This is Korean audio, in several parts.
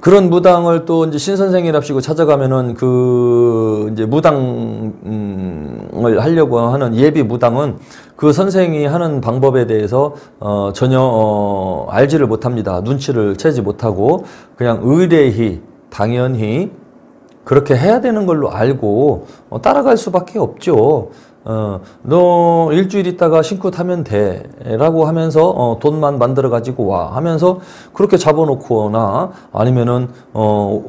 그런 무당을 또 이제 신선생이랍시고 찾아가면은 그 이제 무당을 하려고 하는 예비 무당은 그 선생이 하는 방법에 대해서 전혀 알지를 못합니다. 눈치를 채지 못하고 그냥 의례히 당연히 그렇게 해야 되는 걸로 알고 따라갈 수밖에 없죠. 너 일주일 있다가 신고 타면 돼 라고 하면서 돈만 만들어 가지고 와 하면서 그렇게 잡아놓거나 아니면은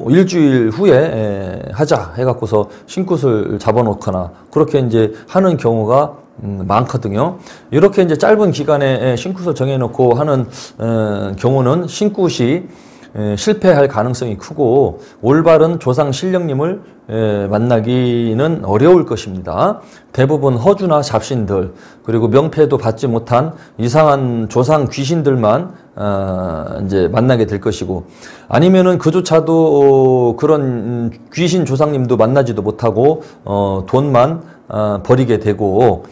일주일 후에 하자 해갖고서 신굿을 잡아놓거나 그렇게 이제 하는 경우가 많거든요. 이렇게 이제 짧은 기간에 신굿을 정해놓고 하는 경우는 신굿이 실패할 가능성이 크고 올바른 조상 신령님을 만나기는 어려울 것입니다. 대부분 허주나 잡신들 그리고 명패도 받지 못한 이상한 조상 귀신들만 이제 만나게 될 것이고 아니면은 그조차도 그런 귀신 조상님도 만나지도 못하고 돈만 버리게 되고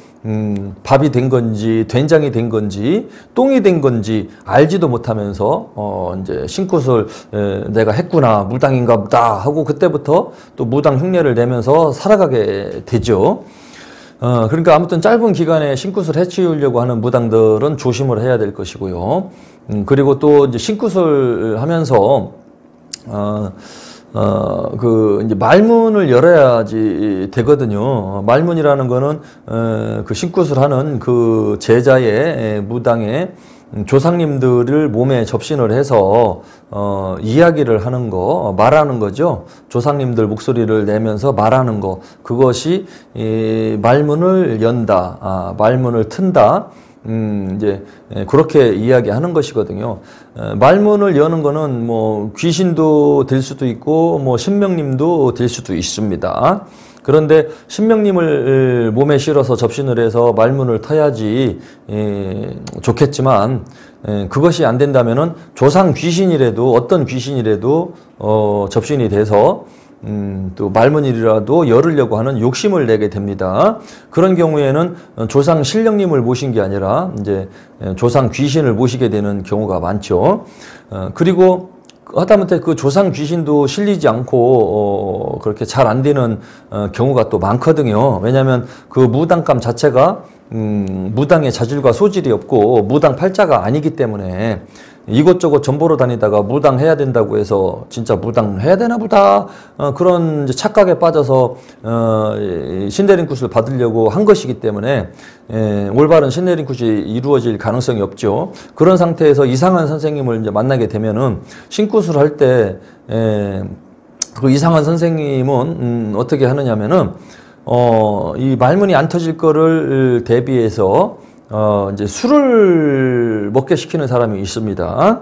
밥이 된 건지 된장이 된 건지 똥이 된 건지 알지도 못하면서 이제 신굿을 내가 했구나 무당인가 보다 하고 그때부터 또 무당 흉내를 내면서 살아가게 되죠. 그러니까 아무튼 짧은 기간에 신굿을 해치우려고 하는 무당들은 조심을 해야 될 것이고요. 그리고 또 이제 신굿을 하면서 이제 말문을 열어야지 되거든요. 말문이라는 거는, 그 신굿을 하는 그 제자의 무당의 조상님들을 몸에 접신을 해서, 이야기를 하는 거, 말하는 거죠. 조상님들 목소리를 내면서 말하는 거. 그것이, 말문을 연다, 말문을 튼다. 이제 그렇게 이야기하는 것이거든요. 말문을 여는 거는 뭐 귀신도 될 수도 있고 뭐 신명님도 될 수도 있습니다. 그런데 신명님을 몸에 실어서 접신을 해서 말문을 터야지 좋겠지만 그것이 안 된다면은 조상 귀신이라도 어떤 귀신이라도 접신이 돼서 또 말문이라도 열으려고 하는 욕심을 내게 됩니다. 그런 경우에는 조상 신령님을 모신 게 아니라 이제 조상 귀신을 모시게 되는 경우가 많죠. 그리고 하다못해 그 조상 귀신도 실리지 않고 그렇게 잘 안 되는 경우가 또 많거든요. 왜냐하면 그 무당감 자체가 무당의 자질과 소질이 없고 무당 팔자가 아니기 때문에 이곳저곳 전보로 다니다가 무당 해야 된다고 해서 진짜 무당 해야 되나 보다 그런 이제 착각에 빠져서 신내림굿을 받으려고 한 것이기 때문에 올바른 신내림굿이 이루어질 가능성이 없죠. 그런 상태에서 이상한 선생님을 이제 만나게 되면은 신굿을 할 때 그 이상한 선생님은 어떻게 하느냐면은 이 말문이 안 터질 거를 대비해서 이제 술을 먹게 시키는 사람이 있습니다.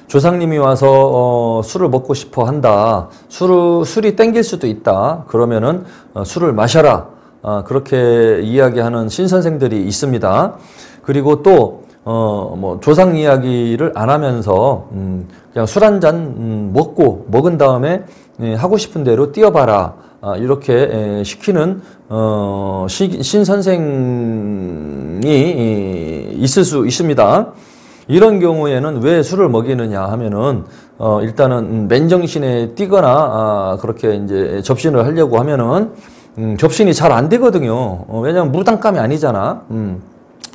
조상님이 와서 술을 먹고 싶어 한다. 술이 땡길 수도 있다. 그러면은 술을 마셔라. 그렇게 이야기하는 신선생들이 있습니다. 그리고 또 뭐 조상 이야기를 안 하면서 그냥 술 한 잔 먹은 다음에 하고 싶은 대로 뛰어봐라. 이렇게 시키는 신선생이 있을 수 있습니다. 이런 경우에는 왜 술을 먹이느냐 하면은 일단은 맨정신에 뛰거나 그렇게 이제 접신을 하려고 하면은 접신이 잘 안 되거든요. 왜냐하면 무당감이 아니잖아.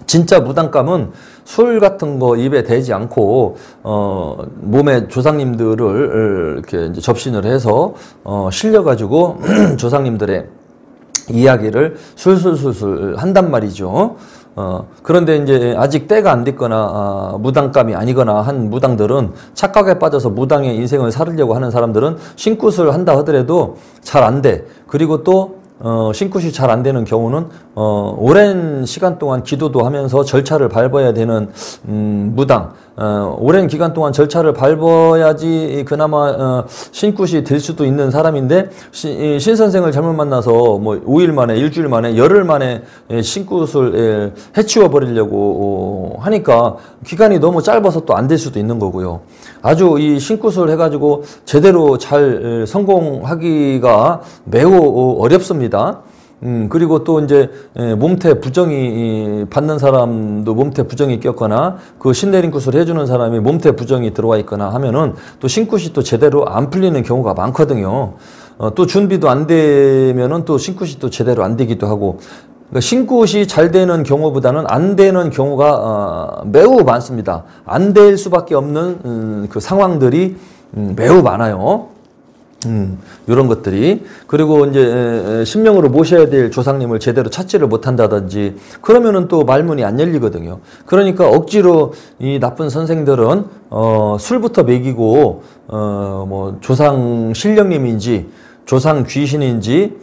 진짜 무당감은 술 같은 거 입에 대지 않고 몸에 조상님들을 이렇게 이제 접신을 해서 실려가지고 조상님들의 이야기를 술술술술 한단 말이죠. 그런데 이제 아직 때가 안 됐거나 무당감이 아니거나 한 무당들은 착각에 빠져서 무당의 인생을 살으려고 하는 사람들은 신굿을 한다 하더라도 잘 안 돼. 그리고 또 신굿이 잘 안 되는 경우는 오랜 시간 동안 기도도 하면서 절차를 밟아야 되는 무당, 오랜 기간 동안 절차를 밟아야지 그나마 신굿이 될 수도 있는 사람인데 신선생을 잘못 만나서 뭐 5일 만에 일주일 만에 열흘 만에 신굿을 해치워 버리려고 하니까 기간이 너무 짧아서 또 안 될 수도 있는 거고요. 아주 이 신굿을 해가지고 제대로 잘 성공하기가 매우 어렵습니다. 그리고 또 이제 몸태 부정이 받는 사람도 몸태 부정이 꼈거나 그 신내림 굿을 해주는 사람이 몸태 부정이 들어와 있거나 하면은 또 신굿이 또 제대로 안 풀리는 경우가 많거든요. 또 준비도 안 되면은 또 신굿이 또 제대로 안 되기도 하고, 그러니까 신굿이 잘 되는 경우보다는 안 되는 경우가 매우 많습니다. 안 될 수밖에 없는 그 상황들이 매우 많아요. 이런 것들이. 그리고 이제 신명으로 모셔야 될 조상님을 제대로 찾지를 못한다든지 그러면은 또 말문이 안 열리거든요. 그러니까 억지로 이 나쁜 선생들은 술부터 먹이고 뭐 조상 신령님인지 조상 귀신인지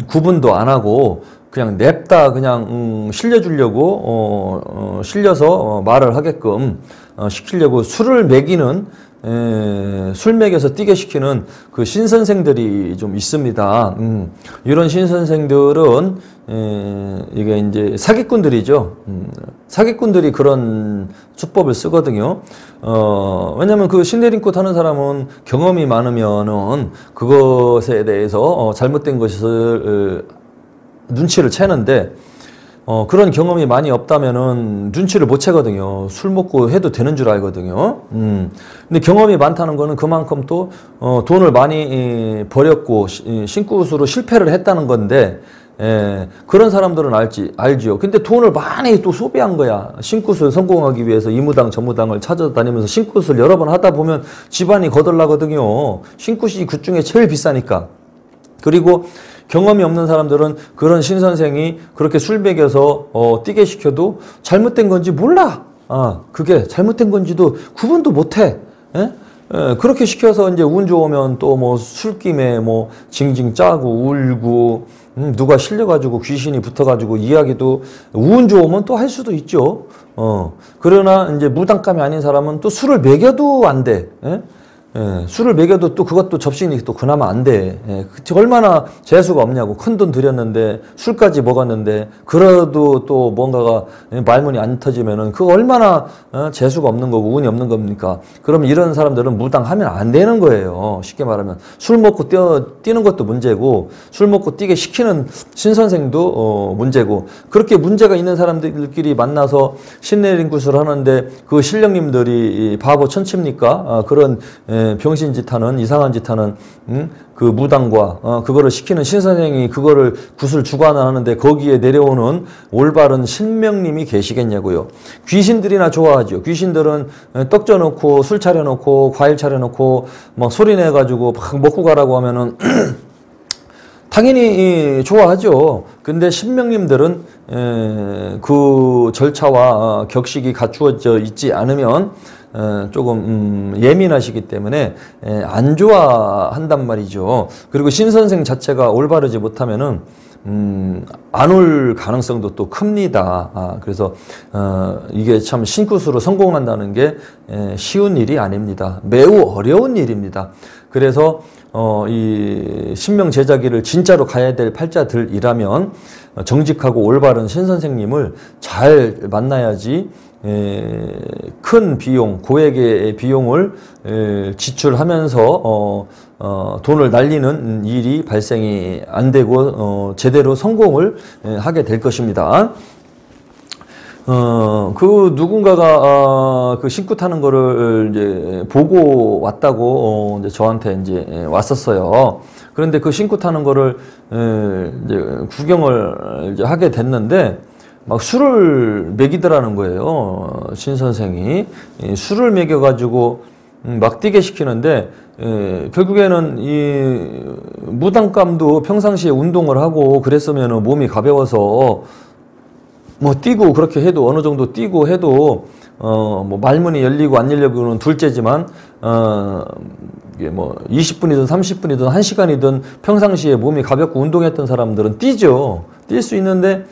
구분도 안 하고 그냥 냅다 그냥 실려주려고 실려서 말을 하게끔 시키려고 술을 먹이는, 술 먹여서 뛰게 시키는 그 신선생들이 좀 있습니다. 이런 신선생들은 이게 이제 사기꾼들이죠. 사기꾼들이 그런 수법을 쓰거든요. 왜냐면 그 신내림꽃 하는 사람은 경험이 많으면은 그것에 대해서 잘못된 것을 눈치를 채는데, 그런 경험이 많이 없다면은 눈치를 못 채거든요. 술 먹고 해도 되는 줄 알거든요. 근데 경험이 많다는 거는 그만큼 또 돈을 많이 버렸고 신굿으로 실패를 했다는 건데, 그런 사람들은 알지요. 근데 돈을 많이 또 소비한 거야. 신굿을 성공하기 위해서 이무당 저무당을 찾아다니면서 신굿을 여러 번 하다 보면 집안이 거덜나거든요. 신굿이 그 중에 제일 비싸니까. 그리고 경험이 없는 사람들은 그런 신선생이 그렇게 술 먹여서 뛰게 시켜도 잘못된 건지 몰라. 그게 잘못된 건지도 구분도 못해. 그렇게 시켜서 이제 운 좋으면 또 뭐 술김에 뭐 징징 짜고 울고, 누가 실려가지고 귀신이 붙어가지고 이야기도 운 좋으면 또 할 수도 있죠. 그러나 이제 무당감이 아닌 사람은 또 술을 먹여도 안 돼. 술을 먹여도 또 그것도 접신이 또 그나마 안 돼. 얼마나 재수가 없냐고. 큰돈 들였는데 술까지 먹었는데 그래도 또 뭔가가 말문이 안 터지면은 그거 얼마나 재수가 없는 거고 운이 없는 겁니까? 그럼 이런 사람들은 무당하면 안 되는 거예요. 쉽게 말하면 술 먹고 뛰는 것도 문제고 술 먹고 뛰게 시키는 신선생도 문제고, 그렇게 문제가 있는 사람들끼리 만나서 신내림굿을 하는데 그 신령님들이 바보 천치입니까? 그런 병신 짓 하는, 이상한 짓 하는 그 무당과 그거를 시키는 신선생이 그거를 굿을 주관하는데 거기에 내려오는 올바른 신명님이 계시겠냐고요. 귀신들이나 좋아하죠. 귀신들은 떡 쪄놓고 술 차려놓고 과일 차려놓고 막 소리내가지고 막 먹고 가라고 하면은 당연히 좋아하죠. 근데 신명님들은 그 절차와 격식이 갖추어져 있지 않으면 조금 예민하시기 때문에 안 좋아한단 말이죠. 그리고 신선생 자체가 올바르지 못하면은 안 올 가능성도 또 큽니다. 그래서 이게 참 신굿으로 성공한다는 게 쉬운 일이 아닙니다. 매우 어려운 일입니다. 그래서 이 신명 제자기를 진짜로 가야 될 팔자들이라면 정직하고 올바른 신선생님을 잘 만나야지 큰 비용, 고액의 비용을 지출하면서 돈을 날리는 일이 발생이 안 되고 제대로 성공을 하게 될 것입니다. 그 누군가가 그 신굿 하는 거를 이제 보고 왔다고 이제 저한테 이제 왔었어요. 그런데 그 신굿 하는 거를 이제 구경을 이제 하게 됐는데 막 술을 먹이더라는 거예요. 신 선생이 술을 먹여가지고 막 뛰게 시키는데 결국에는 이 무당감도 평상시에 운동을 하고 그랬으면 몸이 가벼워서 뭐 뛰고 그렇게 해도 어느 정도 뛰고 해도 뭐 말문이 열리고 안 열리고는 둘째지만 이게 뭐 20분이든 30분이든 1시간이든 평상시에 몸이 가볍고 운동했던 사람들은 뛰죠. 뛸 수 있는데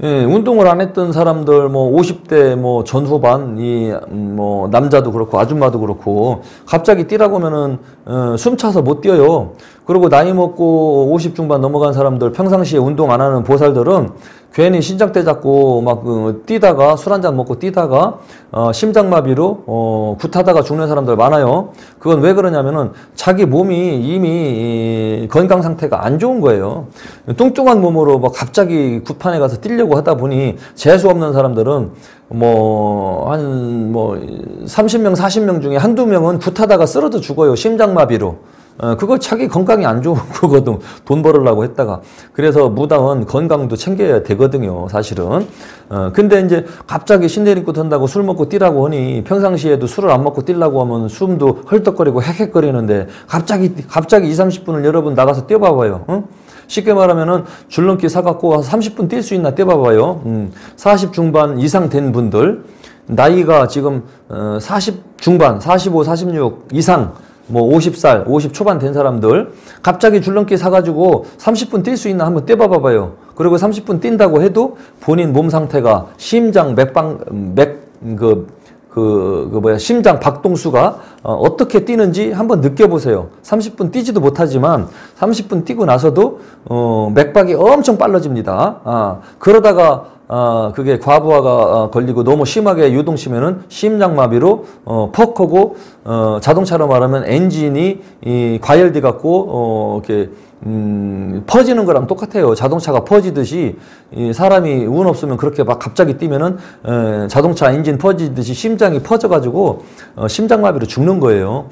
운동을 안 했던 사람들 뭐 50대 뭐 전후반 뭐 남자도 그렇고 아줌마도 그렇고 갑자기 뛰라고 하면은 숨 차서 못 뛰어요. 그리고 나이 먹고 50 중반 넘어간 사람들 평상시에 운동 안 하는 보살들은 괜히 신장대 잡고 막 뛰다가 술 한잔 먹고 뛰다가 심장마비로 굿하다가 죽는 사람들 많아요. 그건 왜 그러냐면은 자기 몸이 이미 건강 상태가 안 좋은 거예요. 뚱뚱한 몸으로 뭐 갑자기 굿판에 가서 뛰려고 하다 보니 재수 없는 사람들은 한 30명, 40명 중에 한두 명은 굿하다가 쓰러져 죽어요. 심장마비로. 그거 자기 건강이 안 좋은 거거든. 돈 벌으려고 했다가. 그래서 무당은 건강도 챙겨야 되거든요, 사실은. 근데 이제 갑자기 신내림꾼 한다고 술 먹고 뛰라고 하니 평상시에도 술을 안 먹고 뛰려고 하면 숨도 헐떡거리고 헥헥거리는데 갑자기 2, 30분을 여러분 나가서 뛰어봐봐요. 응? 쉽게 말하면은 줄넘기 사갖고 한 30분 뛸 수 있나 뛰어봐봐요. 40 중반 이상 된 분들, 나이가 지금 40 중반, 45, 46 이상, 뭐 50살, 50 초반 된 사람들 갑자기 줄넘기 사가지고 30분 뛸 수 있나 한번 뛰어봐봐요. 그리고 30분 뛴다고 해도 본인 몸 상태가 심장 심장 박동수가 어떻게 뛰는지 한번 느껴보세요. 30분 뛰지도 못하지만 30분 뛰고 나서도 맥박이 엄청 빨라집니다. 그러다가 그게 과부하가 걸리고 너무 심하게 유동치면은 심장마비로 퍽 하고 자동차로 말하면 엔진이 과열돼 갖고 이렇게 퍼지는 거랑 똑같아요. 자동차가 퍼지듯이 사람이 운 없으면 그렇게 막 갑자기 뛰면은 자동차 엔진 퍼지듯이 심장이 퍼져가지고 심장마비로 죽는 거예요.